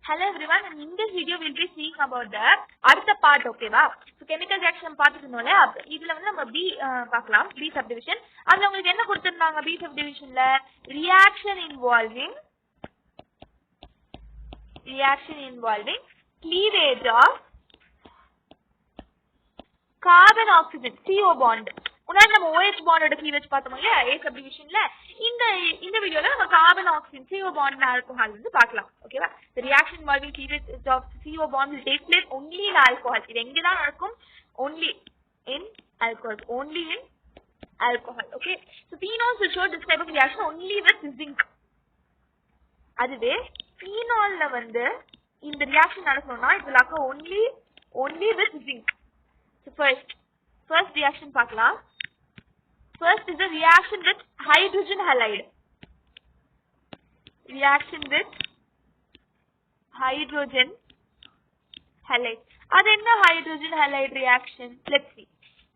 Hello everyone, and in this video we'll be seeing about the அடுத்த part, okay வா? So chemical reaction பார்த்துட்டோம்ல, இதுல வந்து நம்ம B பார்க்கலாம், B subdivision. அதுல உங்களுக்கு என்ன கொடுத்திருந்தாங்க B subdivisionல? reaction involving cleavage of carbon oxygen CO bond. முன்னாடி நம்ம OH bond cleavage பார்த்தோம் இல்லையா A subdivisionல. இந்த வீடியோல நம்ம carbon oxygen CO bond alcohol வந்து பார்க்கலாம், ஓகேவா? The reaction involving cleavage of CO bond will take place only in alcohol. இது எங்க தான் நடக்கும்? Only in alcohol, okay? So phenols will show this type of reaction only with zinc. அதுவே phenolல வந்து இந்த reaction நடக்கணும்னா it will occur only with zinc. So first reaction பார்க்கலாம். First is the reaction with hydrogen halide. அது என்ன hydrogen halide reaction? Let's see.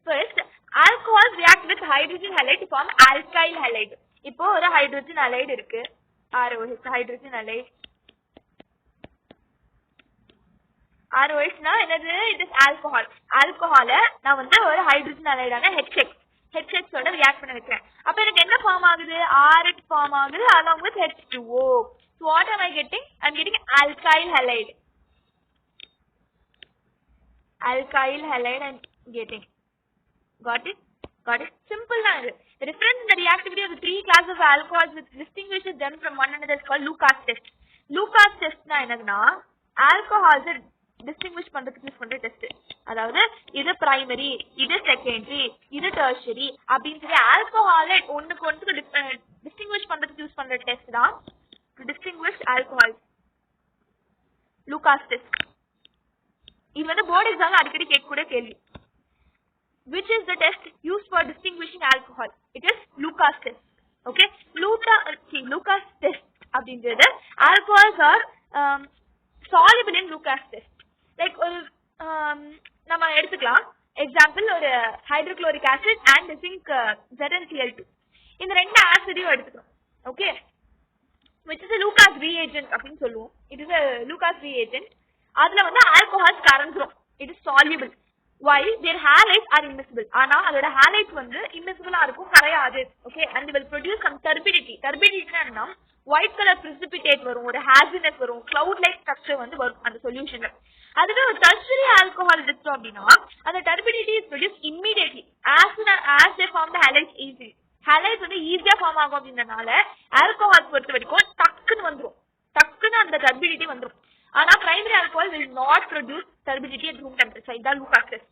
First, alcohol react with hydrogen halide to form alkyl halide. இப்போ ஒரு hydrogen halide இருக்கு. ROH hydrogen halide. ROH னா என்னது? It is alcohol. Alcohol நான் வந்து ஒரு hydrogen halide ஆன HX ஓட ரியாக்ட் பண்ண வைக்கிறேன். அப்ப எனக்கு என்ன ஃபார்ம் ஆகுது? RH ஃபார்ம் ஆகுது along with H2O. So what am I getting? I'm getting alkyl halide. I'm getting. Got it? Simple தான் இது. The difference in the reactivity of the three classes of alcohols which distinguishes them from one another is called Lucas test. Lucas test னா என்னதுன்னா alcohols distinguish பண்றதுக்கு use பண்ற test. அதாவது இது primary, இது secondary, இது டெர்ஷரி அப்படின்னு சொல்லி ஆல்கஹால் ஒண்ணுக்கு டிஸ்டிங்விஷ் பண்றதுக்கு யூஸ் பண்ற டெஸ்ட் தான் to distinguish alcohol. Lucas test. இது வந்து போர்டு எக்ஸாம்ல அடிக்கடி கேட்கக்கூடிய கேள்வி. Which is the test used for distinguishing alcohol? It is Lucas test. Okay? Lucas test அப்படின்றது alcohols are soluble in Lucas test. Like நம்ம எடுத்துக்கலாம் எக்ஸாம்பிள் ஒரு hydrochloric acid and zinc ZnCl2 இந்த ரெண்டு ஆசிடையும் எடுத்துக்கிறோம், okay? which is a Lucas reagent அப்படின்னு சொல்லுவோம். it is a Lucas reagent. அதுல வந்து ஆல்கஹால்ஸ் கரைஞ்சிரும். it is soluble while their halides are immiscible. ஆனா அதோட halides வந்து immiscible-ஆ இருக்கும், கரையாது, okay? and they will produce some turbidity. னா white color precipitate வரும், ஒரு haziness வரும், cloud like structure வந்து வரும் அந்த சொல்யூஷன்ல. அதுவே ஒரு tertiary alcohol எடுத்தோம் அப்படின்னா அந்த turbidity is produced immediately as they form the halides easily. halides வந்து ஈஸியா ஃபார்ம் ஆகும் அப்படின்றனால ஆல்கஹால் பொறுத்த வரைக்கும் டக்குன்னு அந்த turbidity வந்துரும். ஆனா primary alcohol will not produce turbidity at room temperature. இதான் Lucas test.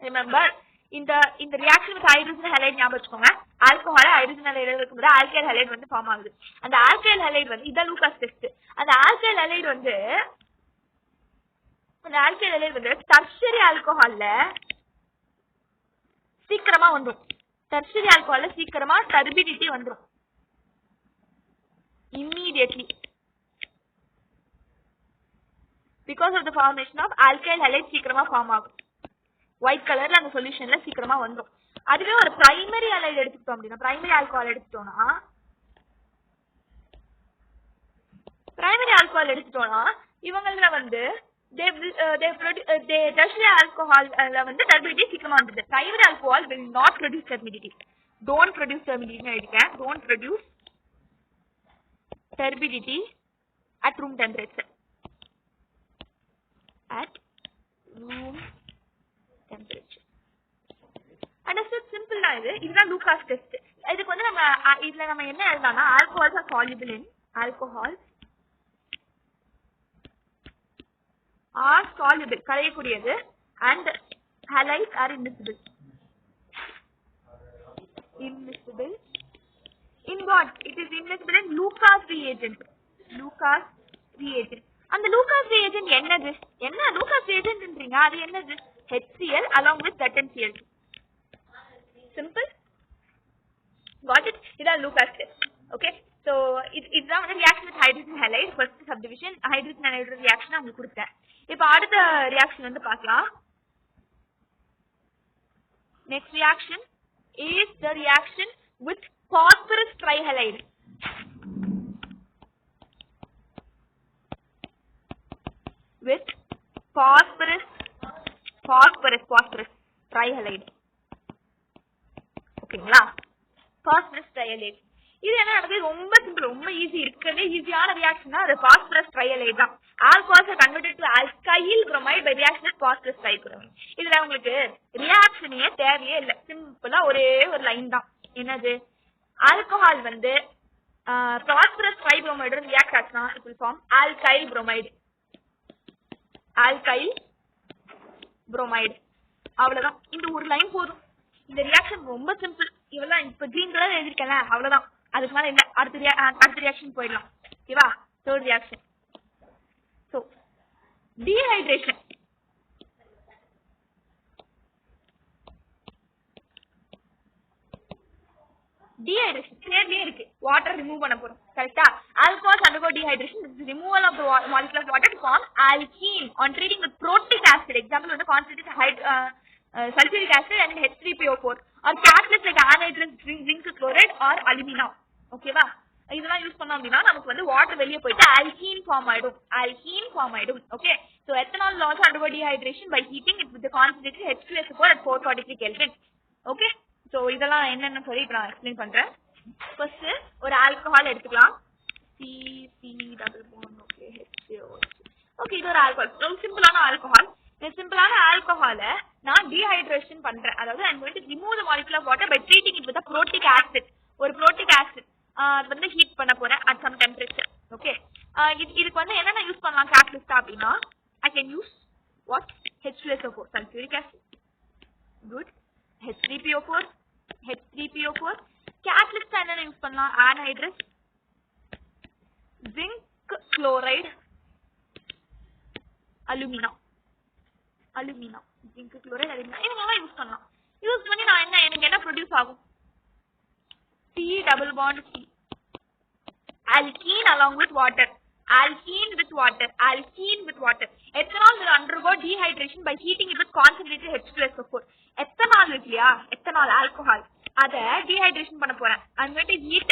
Remember, இந்த reaction with hydrogen halide ஞாபகம் வச்சுக்கோங்க. ஆல்கஹால் ஹைட்ரஜன் ஹலைடு இருக்கும்போது ஆல்கைல் ஹலைடு வந்து ஃபார்ம் ஆகுது. அந்த ஆல்கைல் ஹலைடு வந்து இதான் லூகாஸ் டெஸ்ட். அந்த ஆல்கைல் ஹலைடு வந்து டெர்ஷரி ஆல்கஹால்ல சீக்கிரமா வந்துரும். டெர்ஷரி ஆல்கஹால்ல சீக்கிரமா டர்பிடிட்டி வந்துரும் immediately because of the formation of alkyl halide சீக்கிரமா ஃபார்ம் ஆகும். ஒயிட் கலர்ல அந்த சொல்யூஷன்ல சீக்கிரமா வந்துரும். அதுவே ஒரு பிரைமரி ஹலைடு எடுத்துட்டோம் அப்படின்னா பிரைமரி ஆல்கஹால் எடுத்துட்டோம்னா இவங்கள வந்து tertiary alcohol வந்து turbidity சீக்கிரமா வந்துது. primary alcohol will not produce turbidity. don't produce turbidity at room temperature. Understood? simple தான் இது. இதுதான் லூகாஸ் டெஸ்ட். இதுக்கு வந்து இதுல நம்ம என்ன எழுதலாம்னா alcohols are soluble in கரையக்கூடியது and halides are immiscible. In what? It is immiscible in Lucas reagent. அந்த Lucas reagent என்னது? என்ன Lucas reagentன்றீங்க? அது என்னது? HCl along with ZnCl2. simple. got it? இதான் Lucas test. okay? so இதுதான் வந்து reaction with hydrogen halide first subdivision. hydrogen halide reaction உங்களுக்கு கொடுத்தேன். இப்போ அடுத்த ரியாக்ஷன் வந்து பார்க்கலாம். next reaction is the reaction with phosphorus trihalide. Phosphorus trihalide. ஓகேங்களா, பாஸ்பரஸ் ட்ரைஹலைடு. இது என்ன நடக்குது, ரொம்ப சிம்பிள், ரொம்ப ஈஸி, இருக்கிறதே ஈஸியான ரியாக்ஷன் அது பாஸ்பரஸ் ட்ரைஹலைடு தான். Alcohols are converted to alkyl bromide by reaction with phosphorus tribromide. இதுல உங்களுக்கு ரியாக்ஷனே தேவையே இல்லை, சிம்பிளா ஒரே ஒரு லைன் தான். என்னது, ஆல்கஹால் வந்து பாஸ்பரஸ் ட்ரைபுரோமைடு ரியாக்ட் ஆச்சுன்னா it will form alkyl bromide. அவ்வளவுதான், இந்த ஒரு லைன் போதும். இந்த ரியாக்ஷன் ரொம்ப சிம்பிள். இவெல்லாம் இப்ப கிரீன் கலர் எழுதிருக்கல, அவ்வளவுதான், அதுக்கு மேல இல்ல. அடுத்த ரியாக்ஷன் போயிடலாம். ஓகேவா, third reaction. So dehydration. Dehydration கிளியர்லயே இருக்கு, வாட்டர் ரிமூவ் பண்ண போறோம். கரெக்டா, alcohols undergo dehydration, this is removal of the molecule of water to form alkene on treating with protic acid. Example வந்து concentrated sulfuric acid and H3PO4 or catalyst like anhydrous zinc chloride or alumina. ஓகேவா, இதெல்லாம் use பண்ணோம் அப்படின்னா நமக்கு வந்து water வெளியே போயிட்டு alkene form ஆயிடும். Okay, so ethanol also undergo dehydration by heating it with the concentrated H2SO4 at 443 Kelvin. Okay, so இதெல்லாம் என்னன்னு சொல்லி இப்ப நான் எக்ஸ்பிளைன் பண்றேன். ஃபர்ஸ்ட் ஒரு ஆல்கஹால் எடுத்துக்கலாம், ஓகே, இது ஒரு ஆல்கஹால், சிம்பிளான ஆல்கஹால். இந்த சிம்பிளான ஆல்கஹாலை நான் டீஹைட்ரேஷன் பண்றேன், அதாவது I'm going to remove the molecule of water by treating it with a protic acid. ஒரு protic acid வந்து ஹீட் பண்ண போறேன் at some temperature. ஓகே, இதுக்கு வந்து என்னென்ன யூஸ் பண்ணலாம் கேட்டலிஸ்ட் அப்படின்னா, I can use what, H2SO4 sulfuric acid, good, H3PO4. Catalyst என்னென்ன யூஸ் பண்ணலாம், anhydrous zinc chloride, alumina, zinc chloride, alumina, இதெல்லாம் யூஸ் பண்ணலாம். யூஸ் பண்ணி நான் எனக்கு என்ன ப்ரொடியூஸ் ஆகும், C double bond C, alkene along with water, alkene with water. Ethanol will undergo dehydration by heating it with concentrated H2SO4. ethanol இல்லையா, ethanol alcohol, அத dehydration பண்ண போறேன். I'm going to heat,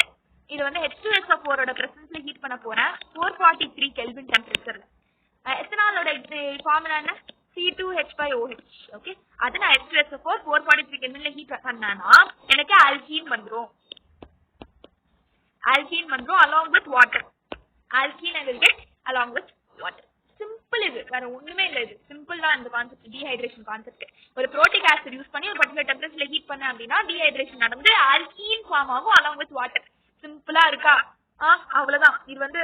இது வந்து H2SO4 ஓட பிரசன்ஸ்ல heat பண்ண போறேன் 443 Kelvin டெம்பரேச்சர்ல. எத்தனாலோட formula என்ன, C2H5OH. ஓகே, அது நான் H2SO4 443 Kelvinல ஹீட் பண்ணானா எனக்கு alkene வந்துரும் along with water. Alkene I will get along with water. Simple, இது வேற ஒண்ணுமே இல்ல, இது சிம்பிள் தான் இந்த கான்செப்ட், டீஹைட்ரேஷன் கான்செப்ட். ஒரு புரோட்டிக் ஆசிட் யூஸ் பண்ணி ஒரு பர்டிகுலர் டெம்பரேச்சர்ல ஹீட் பண்ண அப்படின்னா டீஹைட்ரேஷன் நடந்து ஆல்கீன் ஃபார்ம் ஆகும் along with water. சிம்பிளா இருக்கா, அவ்வளவுதான். இது வந்து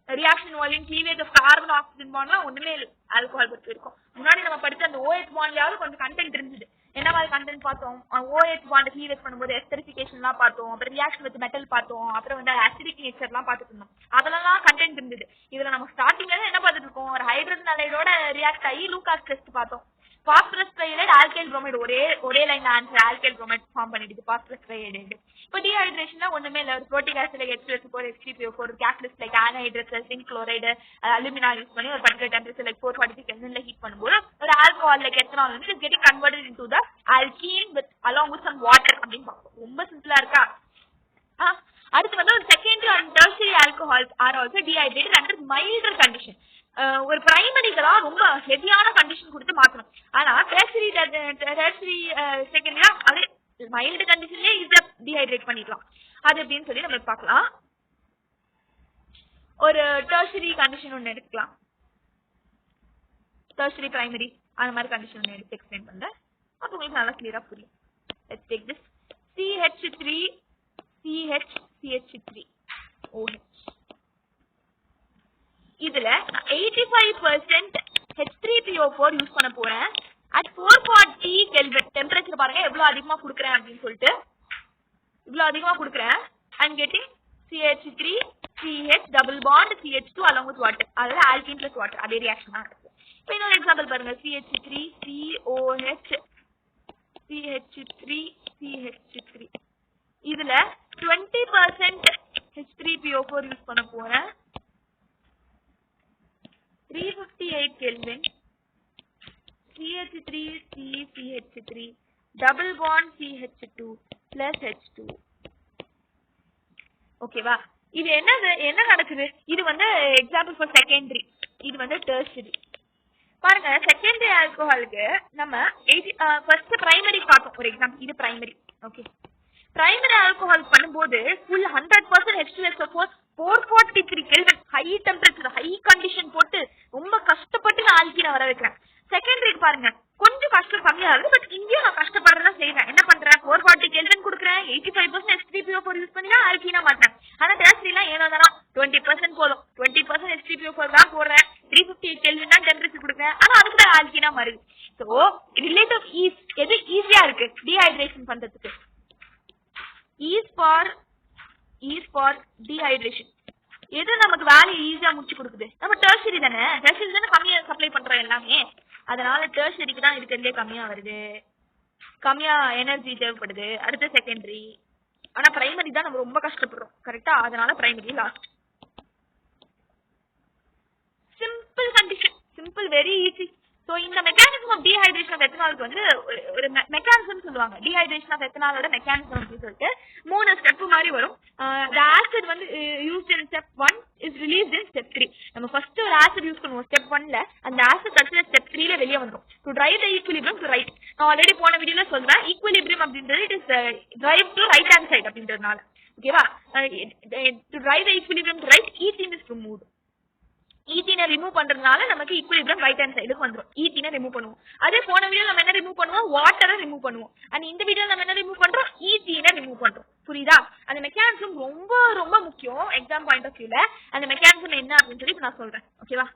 reaction volume, cleavage of carbon oxygen பாண்ட்லாம் ஒண்ணுமே இல்லை ஆல்கஹால் பத்தி இருக்கும். முன்னாடி நம்ம படிச்ச அந்த OH பாண்ட்லயாவது கொஞ்சம் கண்டென்ட் இருந்துது. என்ன மாதிரி கண்டென்ட் பார்த்தோம், OH பாண்ட் கிளீவேஜ் பண்ணும்போது எஸ்டரிஃபிகேஷன்லாம் பார்த்தோம், அப்புறம் ரியாக்ஷன் வித் மெட்டல் பார்த்தோம், அப்புறம் வந்து அசிடிக் நேச்சர்லாம் பார்த்துட்டு இருந்தோம். அதெல்லாம் கண்டென்ட் இருந்தது. இதுல நம்ம ஸ்டார்டிங்ல என்ன பார்த்துட்டு இருக்கோம், ஒரு ஹைட்ரஜன் அலைடோட ரியாக்ட் ஆகி லூகாஸ் டெஸ்ட் பார்த்தோம். பாஸ்பரஸ் ட்ரைஹைலைடு, ஆல்கைல் புரோமைடு, ஒரே line answer, alkyl bromide form பண்ணிடுது பாஸ்பரஸ் ட்ரைஹைலைடு. இப்போ டீஹைட்ரேஷன்ல ஒண்ணுமே இல்ல, ஒரு protic acid like H2SO4 H3PO4, catalyst like anhydrous zinc chloride, alumina use பண்ணி ஒரு பர்டிகுலர் டெம்பரேச்சர் லைக் 443 Kelvinல ஹீட் பண்ணும்போது ஒரு ஆல்கஹால் லைக் ethanol வந்து is getting converted into the alkene with along with some water அப்படின்னு பார்ப்போம். ரொம்ப சிம்பிளா இருக்கா. அடுத்து வந்து ஒரு secondary and tertiary alcohols are also dehydrated under milder condition. ஒரு பிரைமரிக்கெல்லாம் ரொம்ப ஹெவியான கண்டிஷன் கொடுத்து மாற்றணும். ஆனா டெர்ஷரி செகண்டரியா அது மைல்டு கண்டிஷன்லயே ஈஸியா டீஹைட்ரேட் பண்ணிடலாம். அது எப்படின்னு சொல்லி நம்ம பார்க்கலாம். ஒரு டெர்ஷரி கண்டிஷன் ஒன்று எடுத்துக்கலாம், டெர்ஷரி பிரைமரி அந்த மாதிரி கண்டிஷன் ஒன்று எடுத்து எக்ஸ்பிளைன் பண்றேன், அப்போ உங்களுக்கு நல்லா கிளியரா புரியும். Let's take this CH3CH3OH. இதுல 85% H3PO4 யூஸ் பண்ண போறேன் at 440 Kelvin. டெம்பரேச்சர் பாருங்க எவ்வளவு அதிகமா கொடுக்குறேன் அப்படின்னு சொல்லிட்டு, இவ்வளவு அதிகமா கொடுக்குறேன். I'm getting CH3 CH double bond CH2 along with water, அதாவது alkene plus water, அதே ரியாக்ஷன் தான் இருக்கு. இப்போ இன்னொரு எக்ஸாம்பிள் பாருங்க, CH3COH CH3 இதுல 20% H3PO4 யூஸ் பண்ண போறேன் 358 Kelvin, CH3CCH3 double bond CH2 plus H2. ஓகேவா, இது என்ன நடக்குது, இது வந்து எக்ஸாம்பிள் ஃபார் செகண்டரி, இது வந்து டெர்ஷரி. பாருங்க செகண்டரி ஆல்கஹாலுக்கு நம்ம ஃபர்ஸ்ட் பிரைமரி பார்த்தோம். ஒரு எக்ஸாம்பிள் இது பிரைமரி. ஓகே, பிரைமரி ஆல்கஹால் பண்ணும்போது full 100% H2SO4 443 kelvin high temperature high condition போட்டு ரொம்ப கஷ்டப்பட்டு நான் ஆல்கீனை வர வைக்கிறேன். செகண்டரிக்கு பாருங்க கொஞ்சம் கஷ்டம் கம்மியாகுது, பட் இங்கேயும் நான் கஷ்டப்படுறதான் செய்வேன். என்ன பண்றேன், 440 கெல்வின் கொடுக்குறேன், 85% H3PO4 யூஸ் பண்ணி தான் ஆல்கீனா மாட்டேன். ஆனா டெரஸ்ட்ரிலாம் ஏனோ தானோ 20% போதும், 20% H3PO4 தான் போடுறேன், 358 கெல்வின் தான் டெம்பரேச்சர் கொடுக்குறேன், ஆனா அது கூட ஆல்கீனா மாறுது. ஸோ ரிலேட்டிவ் ஈஸ் எது ஈஸியா இருக்கு டீஹைட்ரேஷன் பண்றதுக்கு? Ease for dehydration. எது நமக்கு வேலையை ஈஸியா முடிச்சு கொடுக்குது? நம்ம டெர்ஷரி தானே கம்மியா சப்ளை பண்றோம் எல்லாமே. அதனால டெர்ஷரிக்கு தான் இருக்கிறதுலே கம்மியா வருது, கம்மியா எனர்ஜி தேவைப்படுது. அடுத்து செகண்டரி. ஆனா பிரைமரி தான் நம்ம ரொம்ப கஷ்டப்படுறோம். கரெக்டா? அதனால primary last. Simple condition, simple very easy. So இந்த மெக்கானிசம் ஆஃப் டீஹைட்ரேஷன் ஆஃப் எத்தனாலுக்கு வந்து ஒரு மெக்கானிசம் சொல்லுவாங்க. டீஹைட்ரேஷன் ஆஃப் எத்தனாலோட மெக்கானிசம் அப்படின்னு சொல்லிட்டு 3 ஸ்டெப் மாதிரி வரும். ஆசிட் வந்து used in step 1 is released in step 3. நம்ம ஃபர்ஸ்ட் ஒரு ஆசிட் யூஸ் பண்ணுவோம் ஸ்டெப் 1ல, அந்த ஆசிட் கடைசியில் ஸ்டெப் 3ல வெளியே வந்துடும். To drive the equilibrium to right. நான் ஆல்ரெடி போன வீடியோல சொல்றேன், ஈக்குலிபிரியம் அப்படின்றது it is drive to right hand side அப்படின்றதுனால. ஓகேவா? To drive the equilibrium to right, ethene is removed. ஈத்தீனை ரிமூவ் பண்றதுனால நமக்கு ஈக்குலிபிரியம் ரைட் ஹேண்ட் சைடுக்கு வந்துடும். ஈத்தீனை ரிமூவ் பண்ணுவோம். அதே போன வீடியோ நம்ம என்ன ரிமூவ் பண்ணுவோம், வாட்டரை ரிமூவ் பண்ணுவோம். அண்ட் இந்த வீடியோ நம்ம என்ன ரிமூவ் பண்றோம், ஈத்தீனை ரிமூவ் பண்றோம். புரியுதா? அந்த மெக்கானிசம் ரொம்ப ரொம்ப முக்கியம் எக்ஸாம் பாயிண்ட் ஆஃப் வியூல. அந்த மெக்கானிசம் என்ன அப்படின்னு சொல்லி நான் சொல்றேன். ஓகேவா?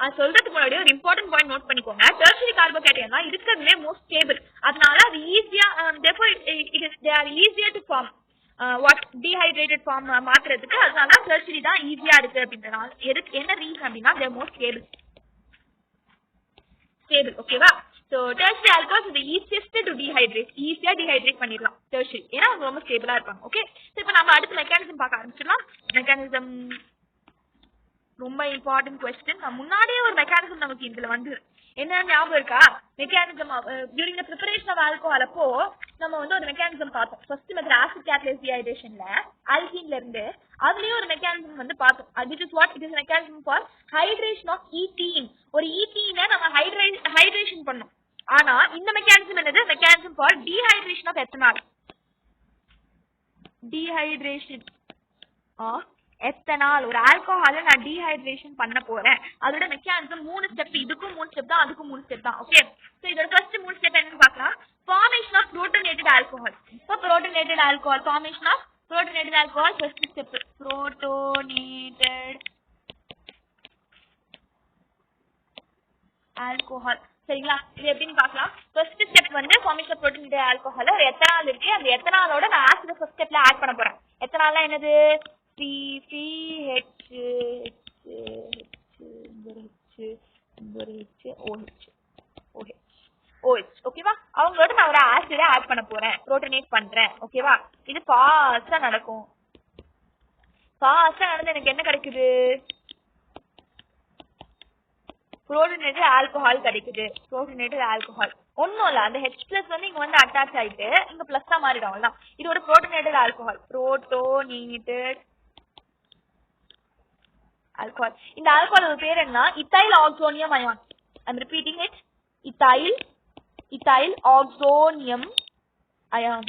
அது சொல்றதுக்கு முன்னாடி ஒரு இம்பார்ட்டன்ட் பாயிண்ட் நோட் பண்ணிக்கோங்க. டெர்ஷரி கார்போகேட்டையன் தான் இருக்கிறதுலே மோஸ்ட் ஸ்டேபிள். அதனால அது ஈஸியா they are easier to form what dehydrated form மாத்துறதுக்கு. அதனால டெர்ஷரி தான் ஈஸியா இருக்கு அப்படின்றனால. எதுக்கு என்ன ரீசன் அப்படின்னா தே மோஸ்ட் ஸ்டேபிள். ஓகேவா? So tertiary alcohols is easiest to dehydrate. ஈஸியா டீஹைட்ரேட் பண்ணிடலாம் டெர்ஷரி, ஏன்னா அவங்க ரொம்ப ஸ்டேபிளா இருப்பாங்க. ஓகே, இப்போ நம்ம அடுத்த மெக்கானிசம் பார்க்க ஆரம்பிச்சிடலாம். மெக்கானிசம் ரொம்ப இம்பார்ட்டன்ட் கொஸ்டின். முன்னாடியே ஒரு மெக்கானிசம் நமக்கு இதுல வந்து என்ன ஞாபகம் இருக்கா? Mechanism during the preparation of alcohol அப்போ நம்ம வந்து ஒரு மெக்கானிசம் பார்த்தோம். ஃபர்ஸ்ட் மெத்தட் ஆசிட் கேட்டலைஸ் டீஹைட்ரேஷன்ல ஆல்கீன்ல இருந்து அதுலயும் ஒரு மெக்கானிசம் வந்து பார்த்தோம். Which is what? It is mechanism for hydration of ethene. ஒரு ஈத்தீனை நம்ம ஹைட்ரேஷன் பண்ணோம். ஆனா இந்த மெக்கானிசம் என்னது? Mechanism for dehydration of ethanol. Dehydration of ethanol. ஒரு ஆல்கஹாலை நான் டீஹைட்ரேஷன் பண்ண போறேன். அதோட மெக்கானிசம் 3 ஸ்டெப். இதுக்கும் 3 ஸ்டெப் தான், அதுக்கும் 3 ஸ்டெப் தான். ஓகே, சோ இதோட ஃபர்ஸ்ட் 3 ஸ்டெப் என்னன்னு பார்க்கலாம். Formation of protonated alcohol. இப்போ protonated alcohol, formation of protonated alcohol first step. Protonated alcohol. சரிங்களா? இது எப்படின்னு பார்க்கலாம். ஃபர்ஸ்ட் ஸ்டெப் வந்து ஃபார்மேஷன் ஆஃப் புரோட்டனேட்டட் ஆல்கஹால். ஒரு எத்தனால் இருக்கு, அந்த எத்தனாலோட நான் ஆசிட் ஃபர்ஸ்ட் ஸ்டெப்ல ஆட் பண்ண போறேன். எத்தனால்னா என்னது? ஓகேவா? அவங்களோட நான் ஒரு ஆசிட ஆட் பண்ண போறேன், புரோட்டனேட் பண்றேன். ஓகேவா? இது ஃபாஸ்டா நடக்கும். ஃபாஸ்டா நடந்து எனக்கு என்ன கிடைக்குது? புரோட்டனேட்டட் ஆல்கஹால் கிடைக்குது. புரோட்டனேட்டட் ஆல்கஹால் ஒன்னும் இல்ல, அந்த H+ வந்து இங்க வந்து அட்டாச் ஆயிட்டு இங்க பிளஸ்ஸா மாறிடும். அவ்வளவுதான். இது ஒரு புரோட்டனேட்டட் ஆல்கஹால். புரோட்டோனேட்டட் ஆல்கஹால். இந்த ஆல்கஹாலோட பேர் என்ன? Ethyl oxonium ion. I am repeating it. Ethyl oxonium ion.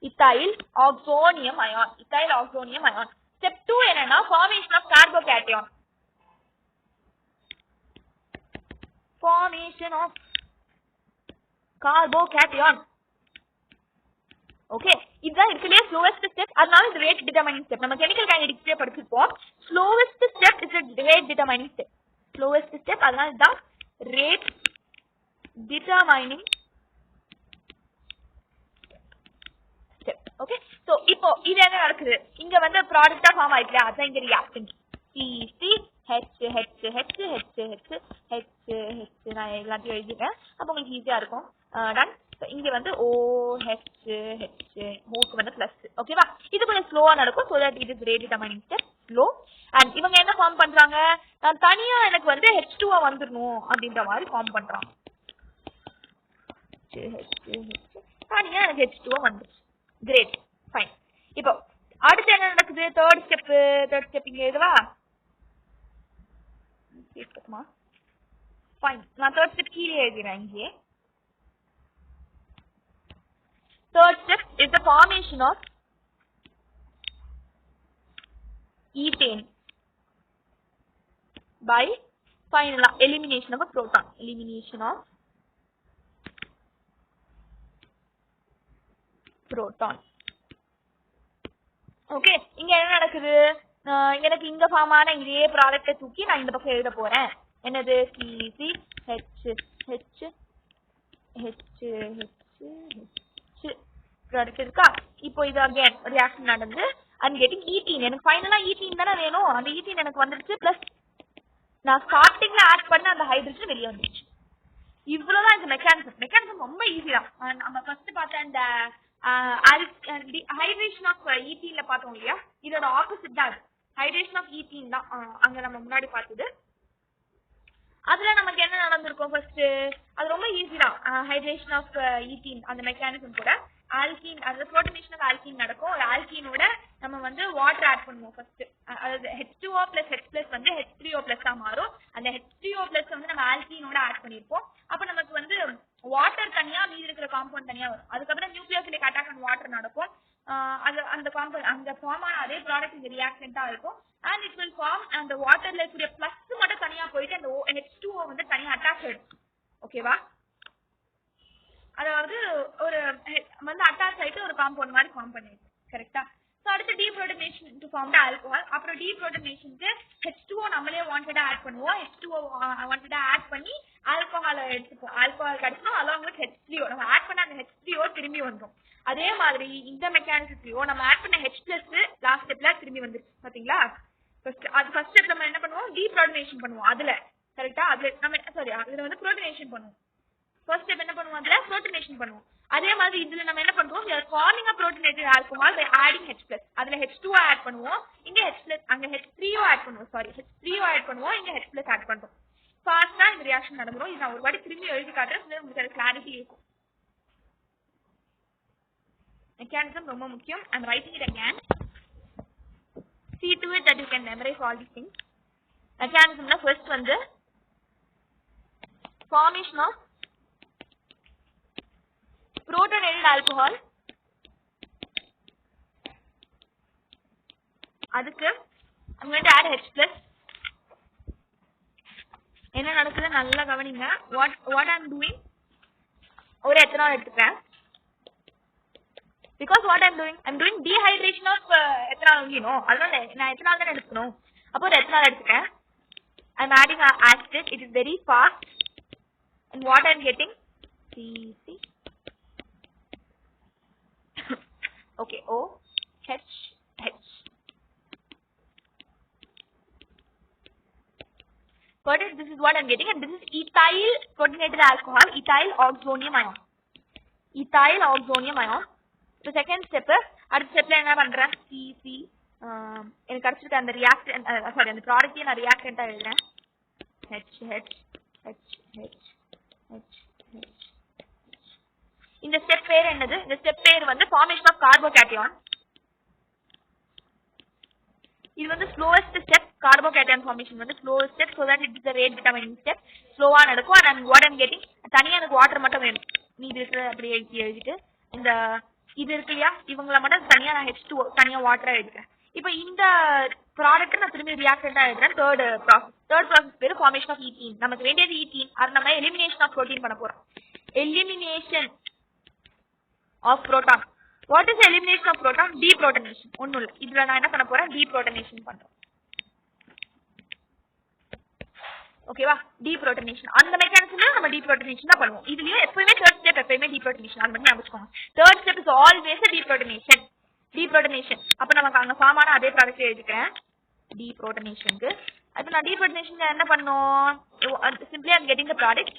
Ethyl oxonium ion. Ethyl oxonium ion. Step 2 என்னன்னா formation of carbocation. Formation of carbocation. Okay, இதுதான் இருக்குலயே ஸ்லோவஸ்ட் ஸ்டெப். அதனால இது ரேட் டிட்டர்மைனிங் ஸ்டெப். நம்ம கெமிக்கல் கைனடிக்ஸ்லயே படிச்சிருப்போம். Slowest step is rate determining step. Slowest step, அதனால இதுதான் rate determining step. Okay, so இப்போ இது என்ன நடக்குது? இங்க வந்து ப்ராடக்ட்டா ஃபார்ம் ஆயிடுச்சு. அதான் இங்க ரியாக்டன்ட் நான் எல்லாத்தையும் எழுதிட்டேன். அப்போ உங்களுக்கு ஈஸியா இருக்கும். டன். இங்க வந்து ஓக்கு வந்து பிளஸ். ஓகேவா? இது கொஞ்சம் ஸ்லோவா நடக்கும். So that it is rate determining step, slow. And இவங்க என்ன ஃபார்ம் பண்றாங்க? நான் தனியா எனக்கு வந்து H2 வந்துடணும் அப்படின்ற மாதிரி ஃபார்ம் பண்றாங்க. தனியா எனக்கு H2 வந்துச்சு. Great, fine. இப்போ அடுத்து என்ன நடக்குது? தேர்ட் ஸ்டெப் இங்க இதுவா fine. நான் third step கீழே எழுதுறேன் இங்கே. Third step is the formation of ethane by final elimination of a proton. Elimination of proton. Okay, இங்க என்ன நடக்குது? எனக்கு இங்க ஃபார்ம் ஆன இதே ப்ராடக்ட்டை தூக்கி நான் இந்த பக்கம் எழுத போறேன். என்னது? CCH ப்ராடக்ட் இருக்கா? இப்போ இது அகைன் ரியாக்ஷன் நடந்து I'm getting ethene. எனக்கு ஃபைனலா ethene தான வேணும். அந்த ethene எனக்கு வந்துருச்சு பிளஸ் நான் ஸ்டார்டிங்ல ஆட் பண்ண அந்த ஹைட்ரஜன் வெளிய வந்துருச்சு. இவ்வளவுதான் இந்த மெக்கானிசம் ரொம்ப ஈஸி தான். நம்ம ஃபர்ஸ்ட் பார்த்த அந்த ஹைட்ரேஷன் ஆஃப் ஈத்தீன்ல பார்த்தோம் இல்லையா, இதோட ஆப்போசிட் தான் ஹைட்ரேஷன் ஆஃப் ஈத்தீன் தான் அங்க நம்ம முன்னாடி பார்த்தது. அதுல நமக்கு என்ன நடந்திருக்கும்? ஃபர்ஸ்ட் அது ரொம்ப ஈஸி தான். ஹைட்ரேஷன் ஆஃப் ஈத்தீன் அந்த மெக்கானிசம் கூட ஆல்கீன், அது புரோட்டனேஷன் ஆஃப் ஆல்கீன் நடக்கும். ஒரு ஆல்கீனோட நம்ம வந்து வாட்டர் ஆட் பண்ணுவோம் ஃபர்ஸ்ட். அதாவது H2O plus H plus வந்து H3O plus ஆ மாறும். அந்த H3O plus வந்து நம்ம ஆல்கீனோட ஆட் பண்ணிருப்போம். அப்ப நமக்கு வந்து வாட்டர் தனியா, மீதி இருக்கிற காம்பவுண்ட் தனியா வரும். அதுக்கப்புறம் நியூக்ளியோஃபிலிக் அட்டாக் ஆன் வாட்டர் நடக்கும். அந்த காம்பவுண்ட் அந்த ஃபார்ம் ஆன அதே ப்ராடக்ட் இந்த ரியாக்டன்ட்டா இருக்கும். அண்ட் இட் வில் ஃபார்ம் அந்த வாட்டர்ல இருக்கக்கூடிய பிளஸ் மட்டும் தனியா போயிட்டு அந்த H2O வந்து தனியா அட்டாச் ஆயிடும். ஓகேவா? அதாவது ஒரு வந்து அட்டாச் ஆயிட்டு ஒரு காம்பவுண்ட் மாதிரி ஃபார்ம் பண்ணிடும். கரெக்டா? ஸோ அடுத்து டீப்ரோட்டனேஷன் டு ஃபார்ம் த ஆல்கஹால். அப்புறம் டீப்ரோட்டனேஷனுக்கு H2O நம்மளே வாண்டடா ஆட் பண்ணுவோம். H2O வாண்டடா ஆட் பண்ணி ஆல்கஹாலை எடுத்துப்போம். ஆல்கஹால் கிடைச்சோம் அலாங் வித் H3O. நம்ம ஆட் பண்ண அந்த H3O திரும்பி வந்துடும். அதே மாதிரி இந்த மெக்கானிசத்தையும் நம்ம ஆட் பண்ண H plus லாஸ்ட் ஸ்டெப்ல திரும்பி வந்துருச்சு. பாத்தீங்களா? ஃபர்ஸ்ட் ஸ்டெப் நம்ம என்ன பண்ணுவோம்? டீப்ரோட்டனேஷன் பண்ணுவோம். அதுல கரெக்டா? அதுல நம்ம அதுல வந்து புரோட்டனேஷன் பண்ணுவோம். ஃபர்ஸ்ட் ஸ்டெப் என்ன பண்ணுவோம்? அதுல புரோட்டனேஷன் பண்ணுவோம். அதே மாதிரி இதுல நம்ம என்ன பண்றோம்? we are forming a protonated alcohol by adding H plus. அதுல H2O ஆட் பண்ணுவோம், இங்க H plus, அங்க H3O ஆட் பண்ணுவோம். H3O ஆட் பண்ணுவோம், இங்க H plus ஆட் பண்றோம். ஃபாஸ்டா இந்த ரியாக்ஷன் நடந்துரும். இது நான் ஒரு வாட்டி திரும்பி எழுதி காட்டுறேன், உங்களுக்கு அது கிளாரிட்டி இருக்கும். மெக்கானிசம் ரொம்ப முக்கியம். I'm writing it again. See to it that you can memorize all these things. மெக்கானிசம்னா ஃபர்ஸ்ட் வந்து formation of protonated alcohol. அதுக்கு I'm going to add H plus. என்ன நடக்குது நல்லா கவனிங்க. what I'm doing, ஒரு எத்தனால் எடுத்துக்கிறேன். because what I'm doing dehydration of ethanol only, no? அதனால நான் ethanol தான் எடுக்கணும். அப்போ ஒரு ethanol எடுத்துக்கிறேன். I'm adding acid. It is very fast. And what I'm getting? CC. Okay, OH. Got it? This is what I'm getting, and this is ethyl protonated alcohol, ethyl oxonium ion. Ethyl oxonium ion. So second step, அடுத்த ஸ்டெப்ல என்ன பண்றேன்? CC எனக்கு கிடைச்சிருக்க அந்த reactant, sorry அந்த ப்ராடக்ட்டை நான் ரியாக்டன்ட்டா எழுதுறேன். H. இந்த ஸ்டெப் பேர் என்னது? இந்த ஸ்டெப் பேர் வந்து formation of carbocation. இது வந்து slowest step. Carbocation formation வந்து slowest step, so that it is the rate determining step. ஸ்லோவா நடக்கும். and what I'm getting, தனியா எனக்கு வாட்டர் மட்டும் வேணும். மீதி இருக்கிற அப்படியே எழுதிட்டு இந்த இது இருக்கு இல்லையா, இவங்கள மட்டும் தனியா நான் H2O தனியா வாட்டரா எடுக்கிறேன். இப்போ இந்த ப்ராடக்ட் நான் திரும்பி ரியாக்டன்ட்டா எழுதுறேன். தேர்ட் ப்ராசஸ் பேரு formation of ethene. நமக்கு வேண்டியது ethene. அது நம்ம elimination of protein பண்ண போறோம். Elimination of proton. What is the elimination of proton? Deprotonation. ஒண்ணும் இல்ல, இதுல நான் என்ன பண்ண போறேன்? deprotonation பண்றேன். ஓகேவா? deprotonation. அந்த மெக்கானிசம்ல நம்ம deprotonation தான் பண்ணுவோம். இதுலயே எப்பவுமே தேர்ட் ஸ்டெப் எப்பவுமே deprotonation. அது மட்டும் ஞாபகம் வச்சுக்கோங்க. Third step is always deprotonation. அப்ப நமக்கு அங்க ஃபார்ம் ஆன அதே ப்ராடக்ட் எழுதிக்கிறேன் deprotonationக்கு. அப்ப நான் deprotonation என்ன பண்ணோம்? simply I'm getting the product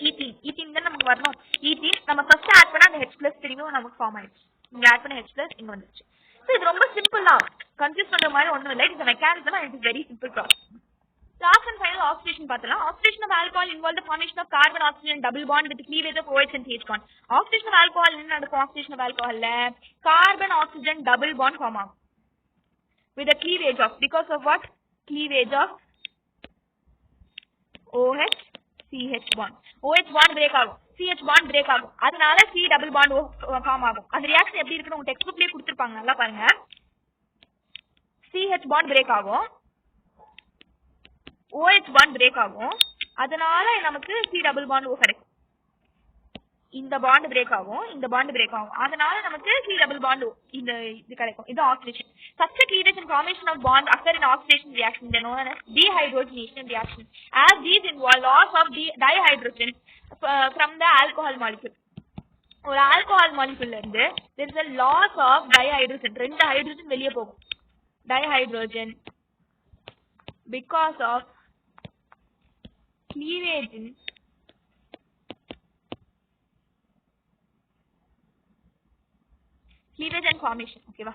ethene தான் நமக்கு வரணும். ethene நம்ம ஃபர்ஸ்ட் ஆட் பண்ண அந்த H plus திரும்பியும் நமக்கு ஃபார்ம் ஆயிடுச்சு. இங்க ஆட் பண்ண H plus இங்க வந்துருச்சு. சோ இது ரொம்ப சிம்பிள் தான். கன்ஃபியூஸ் பண்ற மாதிரி ஒண்ணும் இல்ல. இது mechanism, and it is very simple process. Last and final oxidation பார்த்தலாம். Oxidation of alcohol involves the formation of carbon oxygen double bond with cleavage of OH and CH bond. Oxidation of alcohol என்ன நடக்கும்? oxidation of alcoholல carbon oxygen double bond form ஆகும் with the cleavage of, because of what? cleavage of OH CH bond. OH bond break ஆகும், CH bond break ஆகும், அதனால C double bond form ஆகும். அந்த reaction எப்படி இருக்குன்னு உங்க டெக்ஸ்ட் புக்லயே கொடுத்திருப்பாங்க, நல்லா பாருங்க. CH bond break ஆகும், OH bond break ஆகும், அதனால நமக்கு C double bond O கிடைக்கும். இந்த பாண்ட் பிரேக் ஆகும், இந்த பாண்ட் பிரேக் ஆகும், அதனால நமக்கு C double bond இந்த இது கிடைக்கும். இது oxidation. Such a cleavage and formation of bond occur in oxidation reaction known as dehydrogenation reaction, as these involve loss of dihydrogen from the alcohol molecule. ஒரு alcohol மாலிக்யூல்ல இருந்து there is a loss of dihydrogen, ரெண்டு hydrogen வெளியே போகும். dihydrogen because of cleavage and formation, okay va,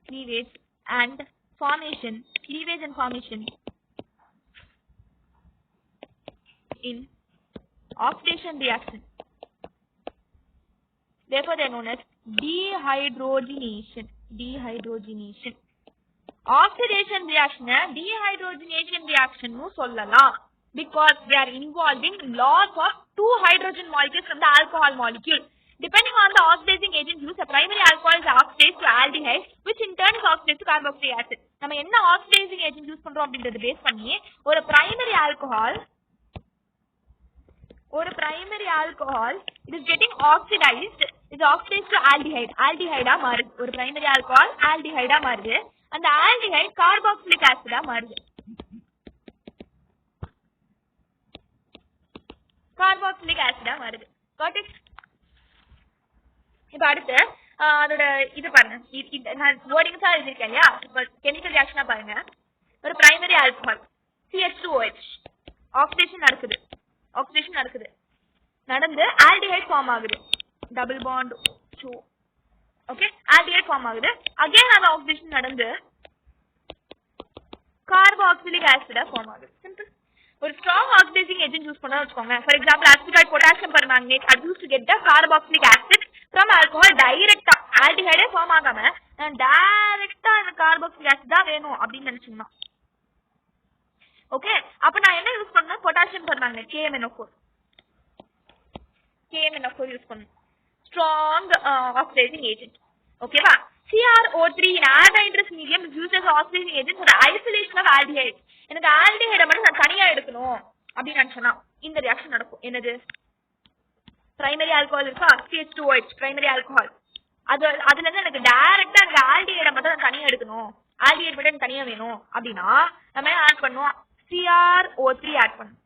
cleavage and formation in oxidation reaction, therefore they are known as dehydrogenation. Oxidation reaction dehydrogenation reaction nu sollalam because they are involving loss of two hydrogen molecules from the alcohol molecule. Depending on the oxidizing agent used, a primary alcohol is oxidized to aldehyde, which in turn is oxidized to carboxylic acid. நம்ம என்ன oxidizing agent use பண்றோம் அப்படிங்கறத base பண்ணி ஒரு primary alcohol it is getting oxidized, is oxidized to aldehyde ஆ மாறுது. ஒரு primary alcohol aldehyde ஆ மாறுது, அந்த aldehyde carboxylic acid ஆ மாறுது. Got it? இப்ப அடுத்து அதோட இது பாருங்க, நான் வேர்டிங்ஸா எழுதிருக்கேன் இல்லையா. இப்ப கெமிக்கல் ரியாக்ஷனா பாருங்க, ஒரு பிரைமரி ஆல்கஹால் CH2OH ஆக்சிடேஷன் நடக்குது, நடந்து ஆல்டிஹைட் ஃபார்ம் ஆகுது, double bond 2, okay, aldehyde form ஆகுது. அகைன் அந்த ஆக்சிடேஷன் நடந்து கார்பாக்சிலிக் ஆசிடா ஃபார்ம் ஆகுது. சிம்பிள். ஒரு ஸ்ட்ராங் ஆக்சிடைசிங் ஏஜென்ட் யூஸ் பண்ணா வச்சுக்கோங்க. For example acidified potassium permanganate, அது use to get the carboxylic acid from alcohol. டைரக்டா ஆல்டிஹைடே ஃபார்ம் ஆகாம டைரக்டா அந்த கார்பாக்சிலிக் ஆசிட் தான் வேணும் அப்படின்னு நினைச்சீங்கன்னா, ஓகே, அப்ப நான் என்ன யூஸ் பண்ணேன், பொட்டாசியம் பெர்மாங்கனேட் KMnO4 யூஸ் பண்ணேன், ஸ்ட்ராங் ஆக்சிடைசிங் ஏஜென்ட். ஓகேவா? CrO3 in anhydrous medium is used as an oxidizing agent for the isolation of aldehyde. எனக்கு ஆல்டிஹைட மட்டும் நான் தனியா எடுக்கணும் அப்படின்னு நினைச்சேன்னா இந்த ரியாக்ஷன் நடக்கும். என்னது, பிரைமரி ஆல்கஹால் இருக்கா, CH2OH பிரைமரி ஆல்கஹால், அதுல இருந்து எனக்கு டைரக்டா எனக்கு ஆல்டிஹைட மட்டும் நான் தனியா எடுக்கணும், ஆல்டிஹைட் மட்டும் எனக்கு தனியா வேணும் அப்படின்னா நம்ம ஆட் பண்ணுவோம், CrO3 ஆட் பண்ணும்.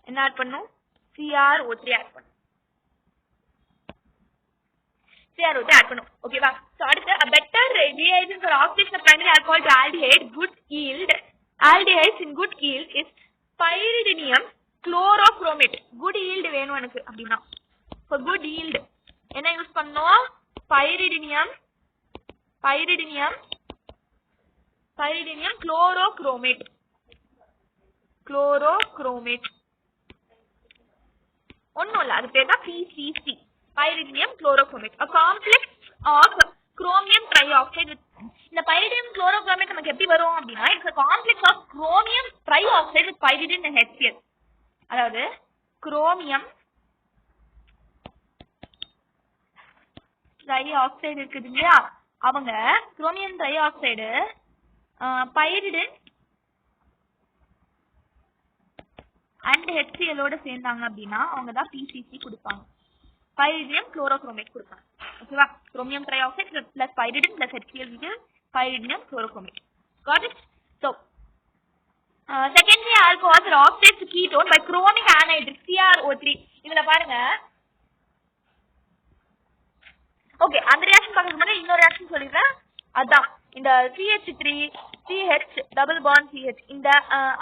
என்ன ஆட் பண்ணும், CrO3 ஆட் பண்ணும். CrO3 ஆட் பண்ணும். ஓகேவா? சோ அடுத்து a better reagent for oxidation of primary alcohol to aldehyde aldehydes in good yield is pyridinium chlorochromate. good yield வேணும் எனக்கு அப்படினா, for good yield என்ன யூஸ் பண்ணோம், pyridinium chlorochromate ஒண்ணும் இல்ல, அது பேர் தான் PCC, pyridinium chlorochromate, a complex of chromium trioxide with. இந்த pyridinium chlorochromate நமக்கு எப்படி வரும் அப்படின்னா, it's a complex of chromium trioxide with pyridine and HCl. அதாவது chromium trioxide இருக்குது இல்லையா, அவங்க chromium trioxide pyridine and HCl ஓட சேர்ந்தாங்க அப்படின்னா அவங்க தான் PCC கொடுப்பாங்க, pyridinium chlorochromate கொடுப்பாங்க. ஓகேவா? chromium trioxide plus pyridine plus HCl is pyridinium chlorochromate. Got it? So secondary alcohols are oxidized to ketone by chromic anhydride CrO3. இதுல பாருங்க, ஓகே, அந்த ரியாக்ஷன் பார்க்கறதுக்கு முன்னாடி இன்னொரு ரியாக்ஷன் சொல்லிடுறேன். அதான் இந்த CH3 CH double bond CH, இந்த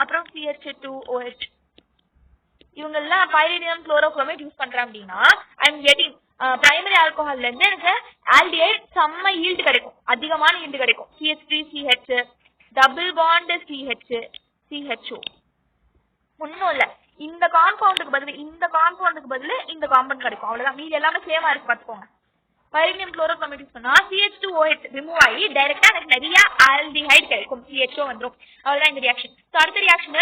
அப்புறம் CH2OH, இவங்க எல்லாம் பைரிடியம் குளோரோக்ரோமேட் யூஸ் பண்றேன் அப்படின்னா ஐ எம் கெட்டிங் பிரைமரி ஆல்கஹால்ல இருந்து எனக்கு ஆல்டிஹைட் செம்ம ஈல்டு கிடைக்கும், அதிகமான ஈல்டு கிடைக்கும். CH3CH டபுள் பாண்ட் CHO ஒன்னும் இல்ல, இந்த காம்பவுண்டுக்கு பதில் இந்த காம்பவுண்ட் கிடைக்கும், அவ்வளவுதான். மீதி எல்லாமே சேமா இருக்கு பார்த்துக்கோங்க. பைரிடியம் குளோரோக்ரோமேட் யூஸ் பண்ணா CH2OH ரிமூவ் ஆகி டைரக்டா எனக்கு நிறைய ஆல்டிஹைட் கிடைக்கும், CHO வந்துடும். அவ்வளவுதான் இந்த ரியாக்ஷன். அடுத்த reaction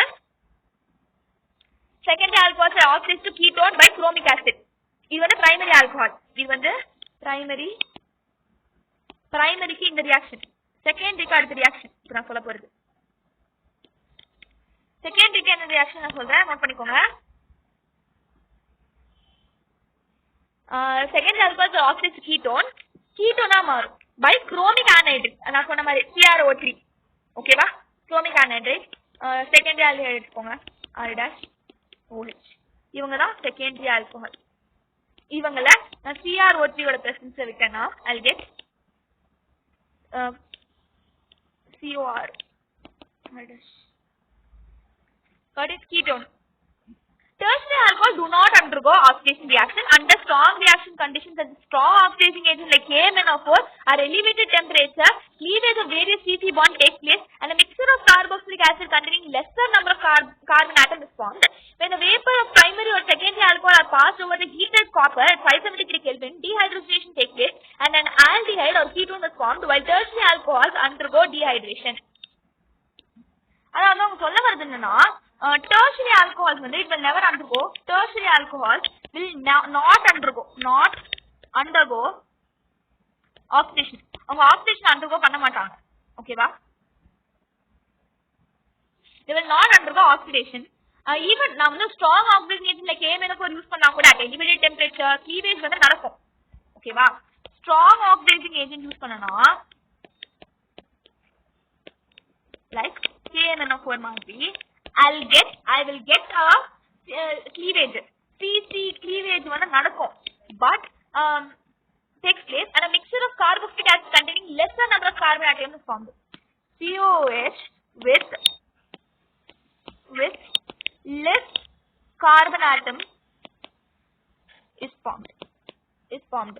secondary alcohols are oxidized to ketone by chromic acid. இது வந்து primary alcohol. இது வந்து primaryக்கு இந்த reaction. Secondaryக்கு அடுத்த reaction. இப்போ நான் சொல்ல போறது. Secondaryக்கு என்ன reaction நான் சொல்றேன், நோட் பண்ணிக்கோங்க. Secondary alcohols are oxidized to ketone. Ketone மாறும் by chromic anhydride. நான் சொன்ன மாதிரி CrO3. ஓகேவா? chromic anhydride. Secondary alcohol எடுத்துக்கோங்க. R-OH. இவங்க தான் secondary alcohol. இவங்கள நான் CrO3 ஓட presence விட்டேன்னா I'll get COR. What is ketone? Tertiary alcohol do not undergo oxidation reaction under strong reaction conditions. As strong oxidizing agents like KMnO4 are elevated temperature, cleavage of various CC bonds take place, and a mixture of carboxylic acid containing lesser number of carbon atoms is formed. When the vapor of primary or secondary alcohol are passed over the heated copper at 573 Kelvin, dehydrogenation takes place, and an aldehyde or ketone is formed, while tertiary alcohols undergo dehydration. அதாவது அவங்க சொல்ல வருது என்னன்னா, tertiary alcohols வந்து it will never undergo, tertiary alcohols will not undergo oxidation. அவங்க oxidation undergo பண்ண மாட்டாங்க. ஓகேவா? they will not undergo oxidation. Even நான் வந்து strong oxidizing agent like KMnO4 use பண்ணா கூட at elevated temperature cleavage வந்து நடக்கும். ஓகேவா? strong oxidizing agent யூஸ் பண்ணனா like KMnO4 மாதிரி I will get a cleavage. CC cleavage வந்து நடக்கும். But takes place and a mixture of carboxylic acid containing lesser number of carbon atoms is formed. COH with less carbon atom is formed.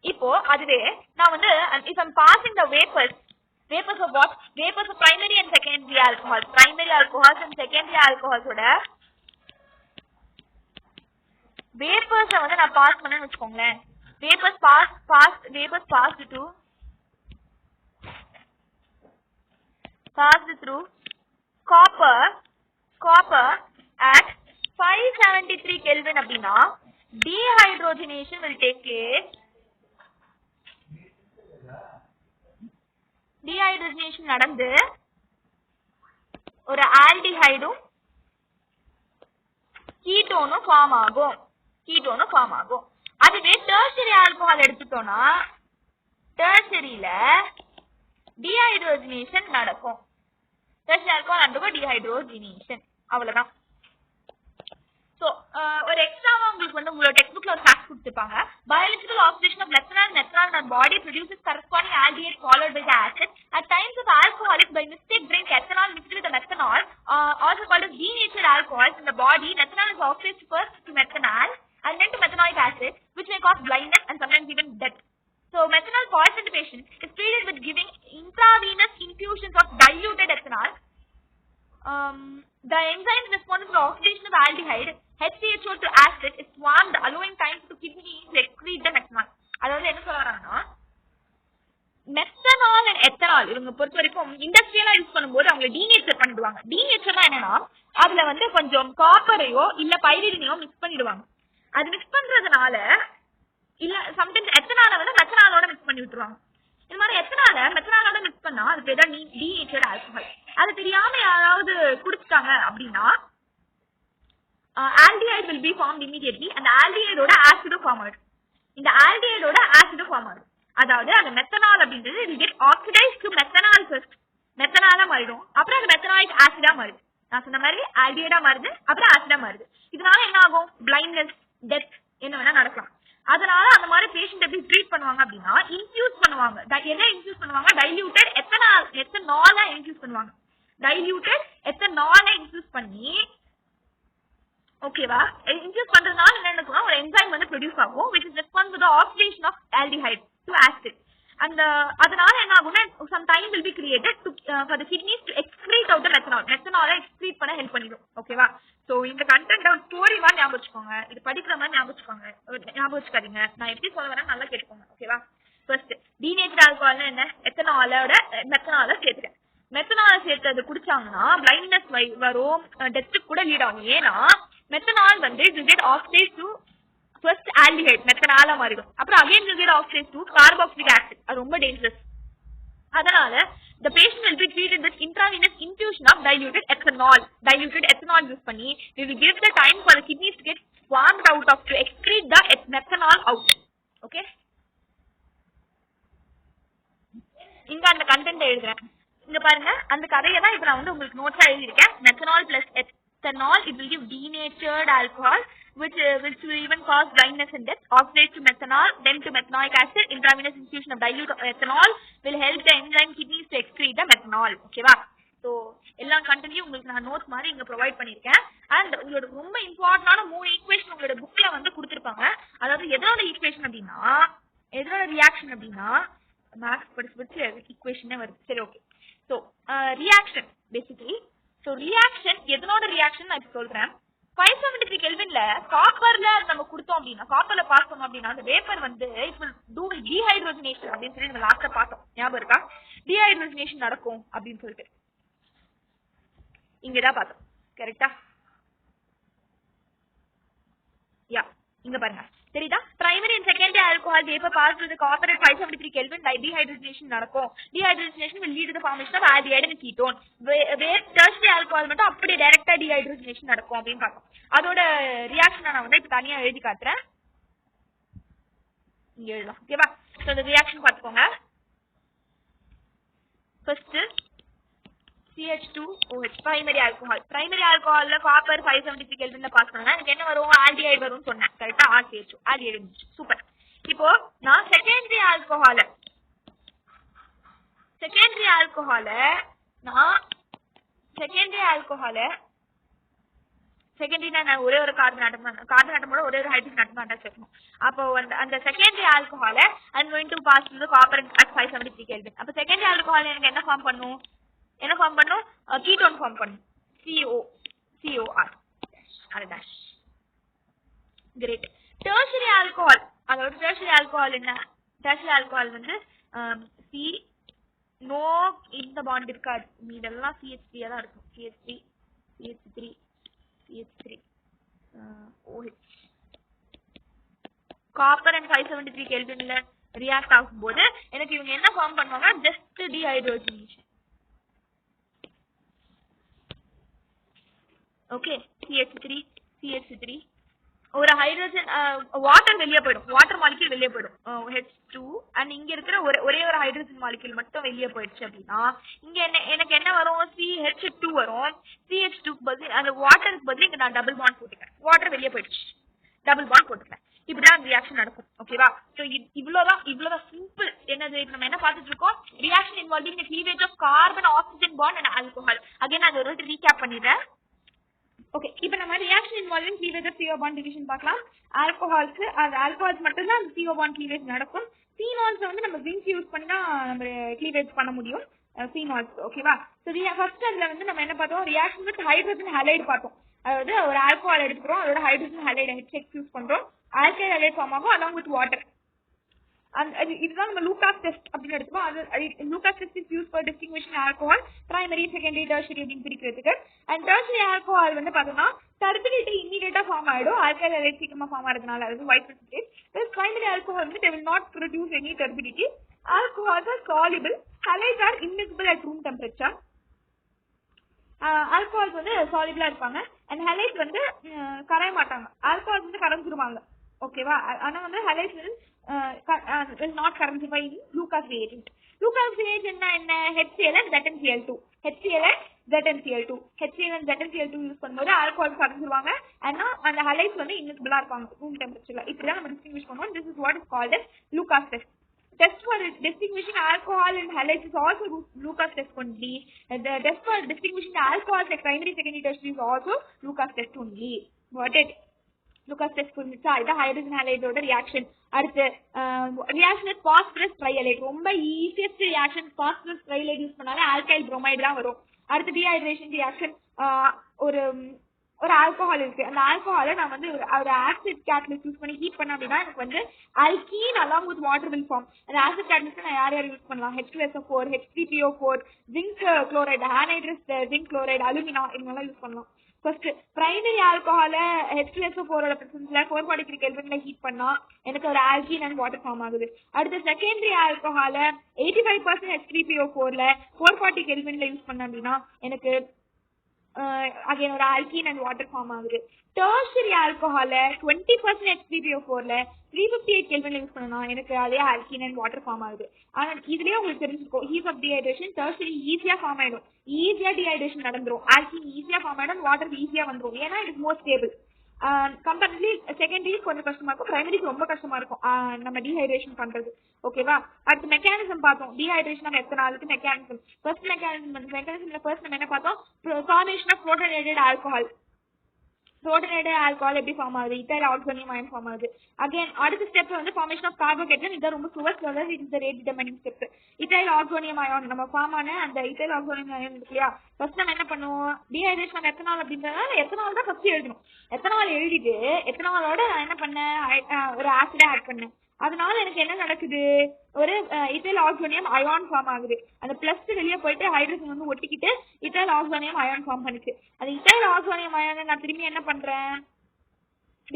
இப்போ அதுவே நான் வந்து if I'm passing the vapors of what? Vapors of primary and secondary alcohols. Primary alcohols and secondary alcohols ஓட vapors வந்து நான் pass பண்ணேன்னு வெச்சுக்கோங்களேன். Vapors passed through copper at 573 Kelvin அப்படினா dehydrogenation will take place. Dehydrogenation நடந்து ஒரு ஆல்டிஹைடும் கீட்டோனும் form ஆகும். அதுவே டெர்ஷரி ஆல்கஹால் எடுத்துட்டோம்னா டெர்ஷரியில டீஹைட்ரோஜனேஷன் நடக்கும். Tertiary alcohol undergo dehydrogenation. அவ்வளவுதான். So ஒரு எக்ஸ்ட்ராவா உங்களுக்கு வந்து உங்களோட டெக்ஸ்ட் புக்ல ஒரு ஃபேக்ட் கொடுத்திருப்பாங்க. Biological oxidation of methanol in our body produces corresponding aldehyde followed by the acid. At times of alcoholics by mistake drink ethanol mixed with the methanol, also called as denatured alcohols in the body. Methanol is oxidized first to methanol and then to methanoic acid, which may cause blindness and sometimes even death. So methanol poisoned patient is treated with giving intravenous infusions of diluted ethanol. The enzyme responsible for oxidation of aldehyde HCHO to acid is formed, allowing time to kidney to excrete the methanol. அதாவது என்ன சொல்றாங்கன்னா, methanol and ethanol இவங்க பொறுத்த வரைக்கும் இண்டஸ்ட்ரியலா use பண்ணும்போது அவங்க denature பண்ணிடுவாங்க. டீநேச்சர்னா என்னன்னா, அதுல வந்து கொஞ்சம் காப்பரையோ இல்ல பைரிடினையோ மிக்ஸ் பண்ணிடுவாங்க. அது மிக்ஸ் பண்றதுனால இல்ல சம்டைம்ஸ் எத்தனால வந்து மெத்தனாலோட மிக்ஸ் பண்ணி விட்டுருவாங்க. இந்த மாதிரி எத்தனால மெத்தனாலோட மிக்ஸ் பண்ணா அது பேர் தான் டீநேச்சர்ட் ஆல்கஹால். அது தெரியாம யாராவது குடிச்சிட்டாங்க அப்படின்னா aldehyde will be formed immediately and aldehyde ஓட ஆசிட் ஃபார்ம் ஆகும். இந்த aldehyde ஓட ஆசிட் ஃபார்ம் ஆகும். அதாவது அந்த மெத்தனால் அப்படின்றது will get oxidized to methanol first. மெத்தனாலா மாறிடும், அப்புறம் அது மெத்தனாயிக் ஆசிடா மாறுது. நான் சொன்ன மாதிரி aldehyde மாறுது, அப்புறம் ஆசிடா மாறுது. இதனால என்ன ஆகும்? blindness, death என்ன வேணா நடக்கலாம். அதனால அந்த மாதிரி பேஷண்ட் எப்படி ட்ரீட் பண்ணுவாங்க அப்படின்னா இன்ஃபியூஸ் பண்ணுவாங்க. எதை இன்ஃபியூஸ் பண்ணுவாங்க? டைல்யூட்டட் எத்தனால இன்ஃபியூஸ் பண்ணுவாங்க. டைல்யூட்டட் எத்தனால இன்ஃபியூஸ் பண்ணி ஓகேவா இன்ஃபியூஸ் பண்றதுனால என்ன நடக்கும்னா ஒரு என்சைம் வந்து ப்ரொடியூஸ் ஆகும் which is responsible for the oxidation of aldehyde to acid. And அதனால என்ன ஆகும்னா some time will be created to for the kidneys to excrete out the methanol. methanol excrete பண்ண ஹெல்ப் பண்ணிடும். ஓகேவா? சோ இந்த content ஒரு story மாதிரி ஞாபகம் வச்சுக்கோங்க. இது படிக்கிற மாதிரி ஞாபகம் வச்சுக்காதீங்க. நான் எப்படி சொல்ல வரேன் நல்லா கேட்டுக்கோங்க. ஓகேவா? ஃபர்ஸ்ட் டீநேச்சர்ட் ஆல்கஹால்னா என்ன? எத்தனாலோட மெத்தனால சேர்த்துட்டேன். மெத்தனால சேர்த்து அது குடிச்சாங்கன்னா பிளைண்ட்னஸ் வரும், டெத்துக்கு கூட லீட் ஆகும். ஏன்னா மெத்தனால் வந்து it will get oxidized to first aldehyde மெத்தனாலா மாறிடும். அப்புறம் again will get oxidized to carboxylic acid. அது ரொம்ப டேஞ்சரஸ். அதனால the patient will be treated with intravenous infusion of diluted ethanol. Diluted ethanol use பண்ணி we will give the time for the kidneys to get swarmed out of to excrete the methanol out. Okay, இங்க அந்த content எழுதுறேன். இங்க பாருங்க, அந்த கதையை தான் இப்ப நான் வந்து உங்களுக்கு நோட்ஸா எழுதியிருக்கேன். Methanol plus ethanol, it will give denatured alcohol which will even cause blindness and death. Oxidate to methanol, then to methanoic acid. Intravenous infusion of dilute ethanol will help the enzyme kidneys to excrete the methanol. ஓகேவா? So எல்லா கண்டென்ட்டையும் உங்களுக்கு நான் notes மாதிரி இங்க provide பண்ணியிருக்கேன். And உங்களோட ரொம்ப இம்பார்ட்டன்டான 3 ஈக்குவேஷன் உங்களோட புக்ல வந்து கொடுத்துருப்பாங்க. அதாவது எதோட ஈக்குவேஷன் அப்படின்னா, எதோட ரியாக்ஷன் அப்படின்னா, மேக்ஸ் படிச்சு ஈக்குவேஷனே வருது. சரி, okay. So reaction basically. So reaction எதனோட ரியாக்ஷன் நான் இப்போ சொல்றேன். 573 கெல்வின்ல காப்பர்ல நம்ம கொடுத்தோம் அப்படின்னா, காப்பர்ல பாஸ் பண்ணோம் அப்படின்னா அந்த வேப்பர் வந்து இப்போ டீஹைட்ரோஜனேஷன் அப்படின்னு சொல்லி நம்ம லாஸ்ட்ல பார்த்தோம். ஞாபகம் இருக்கா? டீஹைட்ரோஜனேஷன் நடக்கும் அப்படின்னு சொல்லிட்டு இங்கதான் பார்த்தோம். கரெக்டா? யா, இங்க பாருங்க, தெரியுதா? Primary and secondary alcohol vapour pass through the copper at 573 Kelvin dehydrogenation நடக்கும். Dehydrogenation will lead to the formation of aldehyde and ketone. tertiary alcohol மட்டும் அப்படியே டைரக்டா dehydrogenation நடக்கும் அப்படின்னு பார்த்தோம். அதோட ரியாக்ஷன் நான் வந்து இப்ப தனியா எழுதி காட்டுறேன். இங்க எழுதலாம். ஓகேவா? சோ அந்த ரியாக்ஷன் பார்த்துக்கோங்க. First CH2OH primary alcohol. பிரைமரி ஆல்கஹால்ல காப்பர் 573 கெல்வின்ல பாஸ் பண்ணா எனக்கு என்ன வரும்? ஆல்டிஹைடு வரும்னு சொன்னேன். கரெக்ட்டா? CH2 ஆல்டிஹைடு இருந்துச்சு. சூப்பர். இப்போ நான் செகண்டரி ஆல்கஹால செகண்டரினா நான் ஒரே ஒரு கார்பன் ஆட்டமோட ஒரே ஒரு ஹைட்ரஜன் ஆட்டம் அட்டாச் பண்ணணும். அப்போ அந்த secondary ஆல்கஹால I'm going to pass through the copper at 573 Kelvin. அப்போ செகண்டரி ஆல்கஹால் எனக்கு என்ன ஃபார்ம் பண்ணும்? கீட்டோன் ஃபார்ம் பண்ணும். COR. கிரேட். டெர்ஷரி ஆல்கஹால், அதாவது டெர்ஷரி ஆல்கஹால் என்ன? டெர்ஷரி ஆல்கஹால் வந்து நோ இந்த பாண்ட் இருக்காது. இதெல்லாம் CH3 தான் இருக்கும். CH3 OH. காப்பர் அண்ட் 573 கெல்வின்ல ரியாக்ட் ஆகும்போது எனக்கு இவங்க என்ன ஃபார்ம் பண்ணுவாங்க? ஜஸ்ட் டீஹைட்ரோஜனேஷன். ஓகே, CH3 ஒரு ஹைட்ரஜன் வாட்டர் வெளியே போயிடும். வாட்டர் மாலிக்யூல் வெளியே போயிடும். H2 அண்ட் இங்க இருக்கிற ஒரே ஒரு ஹைட்ரஜன் மாலிக்யூல் மட்டும் வெளியே போயிடுச்சு அப்படின்னா இங்க எனக்கு என்ன வரும்? CH2 வரும். CH2 பதில் அந்த வாட்டருக்கு பதில் இங்க நான் டபுள் பாண்ட் போட்டுக்கிறேன். வாட்டர் வெளியே போயிடுச்சு, டபுள் பாண்ட் போட்டுக்கிறேன். இப்படிதான் ரியாக்ஷன் நடக்கும். ஓகேவா? சோ இவ்வளவுதான் சிம்பிள். என்னது இப்ப நம்ம என்ன பார்த்துட்டு இருக்கோம்? Reaction involving the cleavage of carbon oxygen bond and alcohol. Again அது ஒரு ரீகேப் பண்ணிடுறேன். ஓகே, இப்போ நம்ம reaction involving cleavage of CO bond division பார்க்கலாம். ஆல்கஹால்ஸ் மட்டும் தான் CO பாண்ட் கிளீவேஜ் நடக்கும். ஃபீனால்ஸ் வந்து நம்ம ஜிங்க் யூஸ் பண்ணி தான் நம்ம கிளீவேஜ் பண்ண முடியும். ஃபீனால்ஸ். ஓகேவா? ஸோ ஃபர்ஸ்ட் அதுல வந்து நம்ம என்ன பார்த்தோம்? ரியாக்ஷன் வித் ஹைட்ரஜன் ஹைலைட் பார்த்தோம். அதாவது ஒரு ஆல்கஹால் எடுத்துக்கிறோம், அதோட ஹைட்ரஜன் ஹைலைட் HX யூஸ் பண்றோம். ஆல்கைல் ஹைலைட் ஃபார்ம் ஆகும் அலாங் வித் வாட்டர். இதுதான் நம்ம லூகாஸ் டெஸ்ட் அப்படின்னு எடுத்துக்கோம். அது Lucas test is use for distinguishing alcohol primary, secondary, tertiary அப்படின்னு பிரிக்கிறதுக்கு. அண்ட் டெர்ஷரி ஆல்கஹால் வந்து பார்த்தோம்னா டர்பிடிட்டி இமீடியட்டா ஃபார்ம் ஆயிடும். ஆல்கைல் ஹைலைட் சீக்கிரமா ஃபார்ம் ஆகிறதுனால, அது ஒயிட் பிரசிபிடேட். பிரைமரி ஆல்கஹால் வந்து they will not produce any turbidity. Alcohols are soluble. Halides are immiscible at room temperature. Alcohols வந்து சாலிபிளா இருப்பாங்க அண்ட் ஹலைட்ஸ் வந்து கரைய மாட்டாங்க. ஆல்கஹால்ஸ் வந்து கரைஞ்சிருவாங்க. ஓகேவா? ஆனா வந்து halides will not கரைஞ்சிருவா in Lucas reagent. Lucas reagent என்ன? HCl and ZnCl2. HCl and ZnCl2 use பண்ணும்போது ஆல்கஹால்ஸ் கரைஞ்சிருவாங்க. ஆனா அந்த ஹலைட்ஸ் வந்து இன்விசிபிளா இருப்பாங்க ரூம் டெம்பரேச்சர்ல. இப்படிதான் நம்ம டிஸ்டிங்விஷ் பண்ணுவோம். This is what is called as Lucas test. Test for distinguishing alcohol and halides is also Lucas test only. The test for distinguishing alcohols like primary, secondary, tertiary is also Lucas test only. Got it? Lucas test புரிஞ்சுச்சா? இதான் hydrogen ஹைலைடோட reaction. அடுத்து reaction with phosphorus ட்ரைஹைலைட். ரொம்ப easiest reaction phosphorus ட்ரைஹைலைட் use பண்ணாலே alkyl bromide தான் வரும். அடுத்து dehydration reaction. ஒரு ஒரு ஆல்கஹால் இருக்கு. அந்த ஆல்கஹாலை நான் வந்து ஒரு ஆசிட் கேட்டலிஸ்ட் யூஸ் பண்ணி ஹீட் பண்ண அப்படின்னா எனக்கு வந்து alkene along with water will form. அந்த ஆசிட் கேட்டலிஸ்ட் நான் யார் யூஸ் பண்ணலாம்? H2SO4, H3PO4, zinc chloride, anhydrous zinc chloride, alumina இதெல்லாம் யூஸ் பண்ணலாம். ஃபர்ஸ்ட் பிரைமரி ஆல்கஹால H2SO4 பிரசன்ஸ்ல 443 கெல்வின்ல ஹீட் பண்ணா எனக்கு ஒரு ஆல்கீன் அண்ட் வாட்டர் ஃபார்ம் ஆகுது. அடுத்து செகண்டரி ஆல்கஹால 85% H3PO4ல 440 கெல்வின்ல யூஸ் பண்ண அப்படின்னா எனக்கு அகைன் ஒரு ஆல்கீன் அண்ட் வாட்டர் ஃபார்ம் ஆகுது. டெர்ஷரி ஆல்கஹால 20% H3PO4ல 358 கெல்வின்ல யூஸ் பண்ணனா எனக்கு அதே ஆல்கீன் அண்ட் வாட்டர் ஃபார்ம் ஆகுது. ஆனா இதுலயே உங்களுக்கு தெரிஞ்சுக்கோ, ஹீட் ஆஃப் டீஹைட்ரேஷன் டெர்ஷரி ஈஸியா ஃபார்ம் ஆயிடும், ஈஸியா டீஹைட்ரேஷன் நடந்துரும், ஆல்கீன் ஈஸியா ஃபார்ம் ஆயிடும், வாட்டர் ஈஸியா வந்துடும். ஏன்னா it is more stable. Comparatively secondary கொஞ்சம் கஷ்டமா இருக்கும், பிரைமரிக்கு ரொம்ப கஷ்டமா இருக்கும் நம்ம டீஹைட்ரேஷன் பண்றது. ஓகேவா? அடுத்து மெக்கானிசம் பார்த்தோம். டீஹைட்ரேஷன் எத்தனை நாளுக்கு மெக்கானிசம். ஃபர்ஸ்ட் மெக்கானிசம்ல ஃபர்ஸ்ட் நம்ம என்ன பார்த்தோம்? Formation of protonated alcohol. Protonated alcohol எப்படி ஃபார்ம் ஆகுது? இத்தைல் ஆக்சோனியம் அயன் ஃபார்ம் ஆகுது. அகைன் அடுத்த ஸ்டெப் வந்து ஃபார்மேஷன் ஆஃப் கார்போகேட்டன். இது ரொம்ப slower, it is the rate determining step. Ethyl oxonium ion நம்ம ஃபார்ம் ஆன அந்த இத்தைல் ஆக்சோனியம் அயன் இருக்கு இல்லையா, ஃபர்ஸ்ட் நம்ம என்ன பண்ணுவோம்? டீஹைட்ரேஷன் எத்தனால் அப்படின்றதால எத்தனால் தான் ஃபர்ஸ்ட் எழுதணும். எத்தனால் எழுதிட்டு எத்தனாலோட நான் என்ன பண்ணேன்? ஒரு ஆசிடை ஆட் பண்ணேன். அதனால எனக்கு என்ன நடக்குது? ஒரு இத்தைல் ஆக்சோனியம் அயான் ஃபார்ம் ஆகுது. அந்த பிளஸ் வெளியே போயிட்டு ஹைட்ரஜன் வந்து ஒட்டிக்கிட்டு இத்தைல் ஆக்சோனியம் அயான் ஃபார்ம் பண்ணிச்சு. அந்த இத்தைல் ஆக்சோனியம் அயானை நான் திரும்பி என்ன பண்றேன்?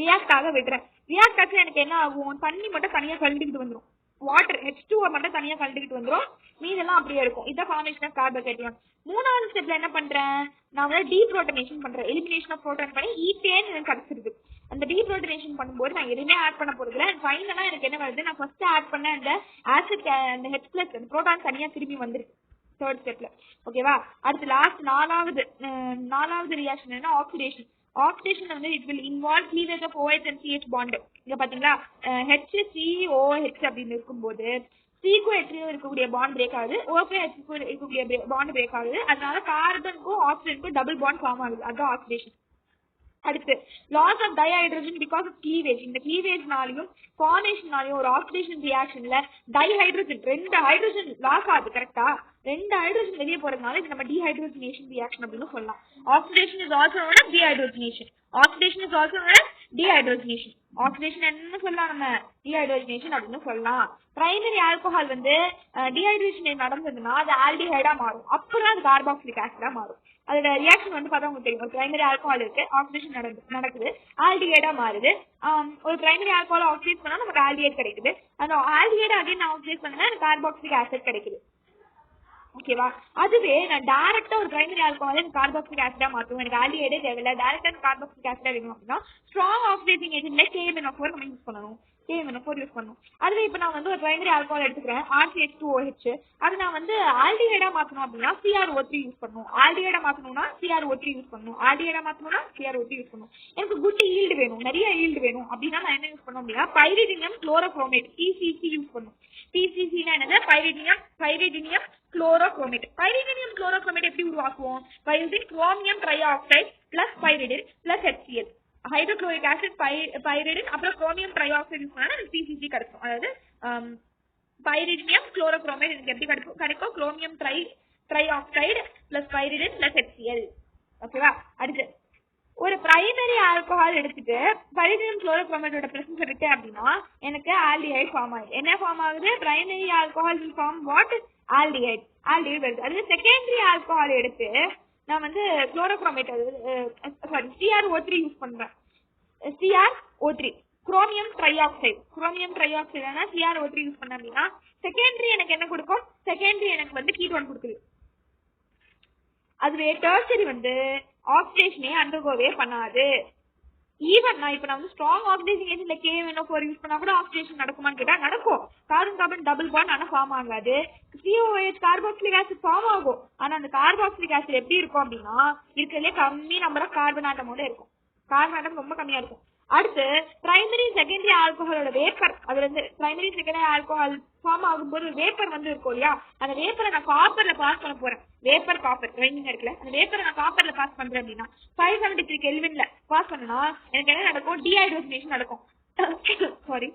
ரியாக்ட் ஆக விடுறேன். ரியாக்ட் ஆச்சு எனக்கு என்ன ஆகும்? தண்ணி மட்டும் தனியா கலந்துக்கிட்டு வந்துடும், வாட்டர் H2O மட்டும் தனியா கலந்துக்கிட்டு வந்துடும், மீதெல்லாம் அப்படியே இருக்கும். இதான் ஃபார்மேஷன் ஆஃப் கார்போகேட்டன். மூணாவது ஸ்டெப்ல என்ன பண்றேன்? நான் வந்து டீப்ரோட்டனேஷன் பண்றேன். எலிமினேஷன் ஆஃப் புரோட்டான் பண்ணி ஈத்தேன் எனக்கு கிடைச்சிருக்கு. அந்த டீப்ரோட்டனேஷன் பண்ணும்போது நான் எதுவுமே ஆட் பண்ண போறது இல்லை. ஃபைனலா எனக்கு என்ன வருது? நான் ஃபர்ஸ்ட் ஆட் பண்ண அந்த ஆசிட் அந்த H+ அந்த புரோட்டான் தனியா திரும்பி வந்துருக்கு தேர்ட் ஸ்டெப்ல. ஓகேவா? அடுத்து லாஸ்ட் நாலாவது ரியாக்ஷன் என்ன? ஆக்சிடேஷன். ஆக்சிடேஷன் வந்து it will involve cleavage of OH and CH bond. இங்க பாத்தீங்களா HCOH அப்படின்னு இருக்கும்போது சிக்கும் H3க்கும் இருக்கக்கூடிய பாண்ட் பிரேக் ஆகுது, ஓக்கும் H3க்கும் இருக்கக்கூடிய பாண்ட் பிரேக் ஆகுது. அதனால கார்பனுக்கும் ஆக்சிஜனுக்கும் டபுள் பாண்ட் ஃபார்ம் ஆகுது. அதுதான் ஆக்சிடேஷன். அடுத்து loss of dihydrogen because of cleavage. இந்த கிளீவேஜ்னாலையும் ஃபார்மேஷனாலையும் ஒரு ஆக்சிடேஷன் ரியாக்ஷன்ல டைஹைட்ரஜன் 2 ஹைட்ரஜன் லாஸ் ஆகுது. கரெக்டா? 2 ஹைட்ரஜன் வெளியே போறதுனால இது நம்ம டீஹைட்ரோஜனேஷன் ரியாக்ஷன் அப்படின்னு சொல்லலாம். Oxidation is also known as dehydrogenation. Oxidation is also known as dehydrogenation. Oxidation என்ன சொல்லலாம்? நம்ம டீஹைட்ரோஜனேஷன் அப்படின்னு சொல்லலாம். பிரைமரி ஆல்கஹால் வந்து டீஹைட்ரேஷன் நடந்ததுன்னா அது ஆல்டிஹைடா மாறும், அப்புறம் அது கார்பாக்சிலிக் ஆசிடா மாறும். அதோட ரியாக்ஷன் வந்து பார்த்தா உங்களுக்கு தெரியும். ஒரு பிரைமரி ஆல்கஹால் இருக்கு, ஆக்சிடேஷன் நடக்குது, ஆல்டிஹைடா மாறுது. ஒரு பிரைமரி ஆல்கஹால் ஆக்சிடேட் பண்ணா நமக்கு ஆல்டிஹைட் கிடைக்குது. அந்த ஆல்டிஹைட் அகைன் நான் ஆக்சிடேட் பண்ணா எனக்கு கார்பாக்சிலிக் ஆசிட் கிடைக்குது. ஓகேவா? அதுவே நான் டைரக்டா ஒரு பிரைமரி ஆல்கஹால் எனக்கு கார்பாக்சிலிக் ஆசிடா மாத்தும், எனக்கு ஆல்டிஹைடே தேவையில்லை, டைரக்டா கார்பாக்சிலிக் ஆசிடா வேணும் அப்படின்னா ஸ்ட்ராங் ஆக்சிடேட்டிங் ஏஜென்ட்ல KMnO4 நம்ம யூஸ் பண்ணணும். KMnO4 யூஸ் பண்ணணும். அதுவே இப்ப நான் வந்து ஒரு பிரைமரி ஆல்கஹால் எடுத்துக்கிறேன், RCH2OH. அது நான் வந்து ஆல்டிஹைடா மாத்தணும் அப்படின்னா CrO3 யூஸ் பண்ணணும். ஆல்டிஹைடா மாத்தணும்னா CrO3 யூஸ் பண்ணணும். ஆல்டிஹைடா மாத்தணும்னா CrO3 யூஸ் பண்ணணும். எனக்கு குட் ஈல்டு வேணும், நிறைய ஈல்டு வேணும் அப்படின்னா நான் என்ன யூஸ் பண்ணணும் அப்படின்னா பைரிடினியம் குளோரோகுரோமேட் PCC யூஸ் பண்ணணும். PCC-னா என்னது? பைரிடினியம் குளோரோகுரோமேட். பைரிடினியம் குளோரோகுரோமேட் எப்படி உருவாக்குவோம்? by using chromium trioxide plus pyridine plus HCl. Hydrochloric acid, pyridine, அப்புறம் குரோமியம் ட்ரைஆக்சைடு யூஸ் பண்ணா எனக்கு PCC கிடைக்கும். அதாவது பைரிடினியம் குளோரோகுரோமேட் எனக்கு எப்படி கிடைக்கும்? Chromium trioxide plus pyridine plus HCl. ஓகேவா? அடுத்து ஒரு பிரைமரி ஆல்கஹால் எடுத்துட்டு பைரிடினியம் குளோரோகுரோமேட்டோட பிரசன்ஸ் விட்டு அப்படின்னா எனக்கு ஆல்டிஹைட் ஃபார்ம் ஆகுது. என்ன ஃபார்ம் ஆகுது? Primary alcohol will form what? Aldehyde வருது. அது செகண்டரி ஆல்கஹால் எடுத்து நான் வந்து குளோரோகுரோமேட் CrO3 யூஸ் பண்றேன். CrO3 chromium trioxide. CrO3 use பண்ண அப்படின்னா செகண்டரி எனக்கு என்ன கொடுக்கும்? செகண்டரி எனக்கு வந்து கீட்டோன் கொடுக்குது. அதுவே டெர்ஷரி வந்து ஆக்சிடேஷனே அண்டர்கோவே பண்ணாது. ஈவன் நான் இப்ப நான் வந்து ஸ்ட்ராங் ஆக்சிடேஷன் ஏஜென்ட்ல KMnO4 யூஸ் பண்ணா கூட ஆக்சிடேஷன் நடக்குமான்னு கேட்டா நடக்கும். கார்பன் டபுள் பாண்ட் ஆனா ஃபார்ம் ஆகாது. COOH கார்பாக்சிலிக் ஆசிட் ஃபார்ம் ஆகும். ஆனா அந்த கார்பாக்சிலிக் ஆசிட் எப்படி இருக்கும் அப்படின்னா இருக்கிறதுலே கம்மி நம்பர் ஆஃப் கார்பன் ஆட்டமோட இருக்கும். கார்பன் ஆட்டம் ரொம்ப கம்மியா இருக்கும். அடுத்து பிரைமரி செகண்டரி ஆல்கஹாலோட வேப்பர், அதுல இருந்து பிரைமரி செகண்டரி ஆல்கஹால் ஃபார்ம் ஆகும்போது வேப்பர் வந்து இருக்கும் இல்லையா, அந்த வேப்பரை நான் காப்பர்ல பாஸ் பண்ண போறேன். வேப்பர் காப்பர் ட்ரைனிங் இருக்குல்ல, அந்த வேப்பரை நான் காப்பர்ல பாஸ் பண்றேன் அப்படின்னா 573 கெல்வின்ல பாஸ் பண்ணனா எனக்கு என்ன நடக்கும்? டீஹைட்ரோஜனேஷன் நடக்கும். சாரி,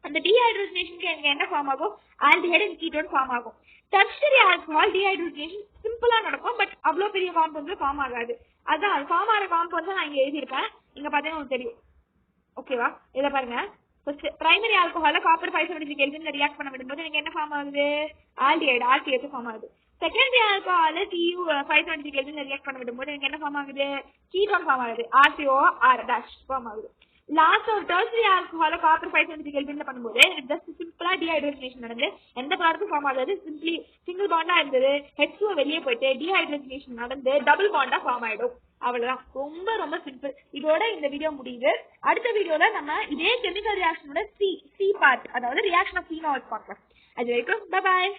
அந்த டீஹைட்ரோஜனேஷனுக்கு எனக்கு என்ன ஃபார்ம் ஆகும்? ஆல்டிஹைட் அண்ட் கீட்டோன் ஃபார்ம் ஆகும். டெர்ஷரி ஆல்கஹால் டீஹைட்ரோஜனேஷன் சிம்பிளா நடக்கும், பட் அவ்வளவு பெரிய காம்பவுண்ட்ல ஃபார்ம் ஆகாது. அதான் ஃபார்ம் ஆகிற காம்பவுண்ட்ஸ் நான் இங்க எழுதியிருக்கேன். இங்க பாத்தீங்கன்னா உங்களுக்கு தெரியும். ஓகேவா? இதை பாருங்க. ஃபர்ஸ்ட் பிரைமரி ஆல்கஹால காப்பர் 573 கெல்வின்ல ரியாக்ட் பண்ண விடும்போது எனக்கு என்ன ஃபார்ம் ஆகுது? ஆல்டிஹைடு RCH ஃபார்ம் ஆகுது. செகண்டரி ஆல்கஹால Cu 573 கெல்வின்ல ரியாக்ட் பண்ண விடும்போது எனக்கு என்ன ஃபார்ம் ஆகுது? கீட்டோன் ஃபார்ம் ஆகுது. RCOR' ஃபார்ம் ஆகுது. லாஸ்ட் ஒரு டெர்ஷரி ஆல்கஹால காப்பர் 573 கெல்வின்ல பண்ணும்போது எனக்கு ஜஸ்ட் சிம்பிளா டீஹைட்ரேஷன் நடந்து எந்த ப்ராடக்ட்டும் ஃபார்ம் ஆகாது. சிம்பிளி சிங்கிள் பாண்டா இருந்தது. H2 வெளியே போயிட்டு டீஹைட்ரேஷன் நடந்து டபுள் பாண்டா ஃபார்ம் ஆயிடும். அவ்வளவுதான். ரொம்ப ரொம்ப சிம்பிள். இதோட இந்த வீடியோ முடியுது. அடுத்த வீடியோல நம்ம இதே கெமிக்கல் ரியாக்ஷனோட சி பார்ட், அதாவது ரியாக்ஷன் ஆஃப் ஃபீனால்ஸ் பார்க்கலாம். அது வரைக்கும் பை பாய்.